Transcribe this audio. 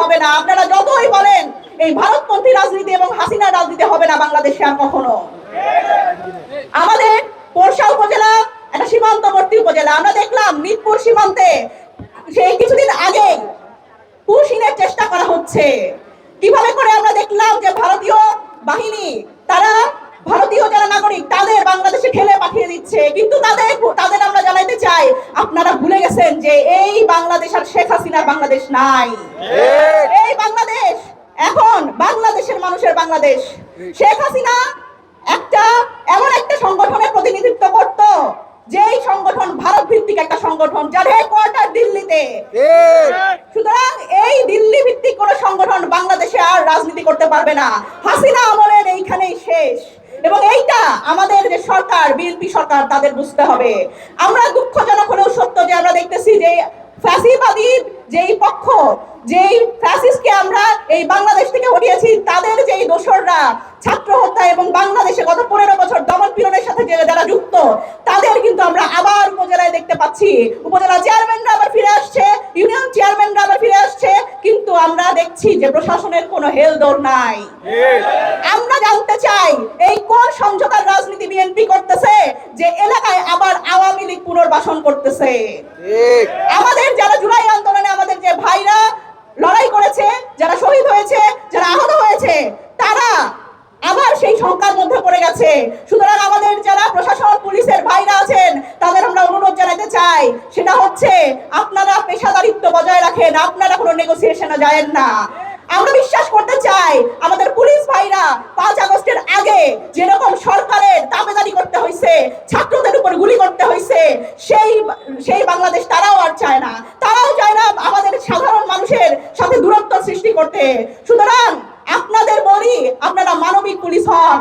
হবে না। আপনারা যতই বলেন এই ভারতপন্থী রাজনীতি এবং হাসিনা রাজনীতি হবে না বাংলাদেশে আর কখনো। আমাদের পোরশা উপজেলা একটা সীমান্তবর্তী উপজেলা, আমরা দেখলাম মিরপুর সীমান্তে সেই কিছুদিন আগে পুশিনের চেষ্টা করা হচ্ছে। কিভাবে করে আমরা দেখলাম যে ভারতীয় বাহিনী তারা ভারতীয় যারা নাগরিক তাদের বাংলাদেশে ঠেলে পাঠিয়ে দিচ্ছে, কিন্তু তাদের আমরা জানাইতে চাই আপনারা ভুলে গেছেন যে এই বাংলাদেশ আর শেখ হাসিনার বাংলাদেশ নাই। এই বাংলাদেশ এখন বাংলাদেশের মানুষের বাংলাদেশ। শেখ হাসিনা এমন একটা সংগঠনের প্রতিনিধিত্ব করত যেই সংগঠন ভারত ভিত্তিক একটা সংগঠন, যার হেডকোয়ার্টার দিল্লিতে। সুতরাং এই দিল্লি ভিত্তিক কোন সংগঠন বাংলাদেশে আর রাজনীতি করতে পারবে না। হাসিনা আমলের এইখানেই শেষ। এবং এইটা আমাদের যে সরকার, বিএনপি সরকার, তাদের বুঝতে হবে। আমরা দুঃখজনক হলেও সত্য যে আমরা দেখতেছি যে ফ্যাসিবাদী যেই পক্ষ, যেই ফ্যাসিস্টকে আমরা এই বাংলাদেশ থেকে হটিয়েছি, তাদের যেই দোসররা ছাত্র হত্যা এবং বাংলাদেশে গত 15 বছর দমন পীড়নের সাথে যারা যুক্ত, তাদের কিন্তু আমরা আবার উপজেলায় দেখতে পাচ্ছি। উপজেলা চেয়ারম্যানরা আবার ফিরে আসছে, ইউনিয়ন চেয়ারম্যানরা আবার ফিরে আসছে, কিন্তু আমরা দেখছি যে প্রশাসনের কোনো হেলদোল নাই। আমরা জানতে চাই এই কোন সমঝোতার রাজনীতি বিএনপি করতেছে যে এলাকায় আবার আওয়ামী লীগ পুনর্বাসন করতেছে। আমাদের যারা জুলাই আন্দোলনে আমাদের যে ভাইরা লড়াই করেছে, যারা শহীদ হয়েছে, যারা আহত হয়েছে, তারা আবার সেই সংখ্যার মধ্যে পড়ে গেছে। সুতরাং আমাদের যারা প্রশাসন, পুলিশের ভাইরা আছেন, তাদের আমরা অনুরোধ জানাতে চাই, সেটা হচ্ছে আপনারা পেশাদারিত্ব বজায় রাখেন, আপনারা কোনো নেগোসিয়েশনে যায়েন না। আমরা বিশ্বাস করতে চাই আমাদের পুলিশ ভাইরা 5 আগস্টের আগে যেরকম সরকারের দাবেদারি করতে হয়েছে, ছাত্রদের উপর গুলি করতে হয়েছে, সেই বাংলাদেশ তারাও আর চায় না। তারাও চায় না আমাদের সাধারণ মানুষের সাথে দূরত্ব সৃষ্টি করতে। সুতরাং আপনাদের বলি, আপনারা মানবিক পুলিশ হন।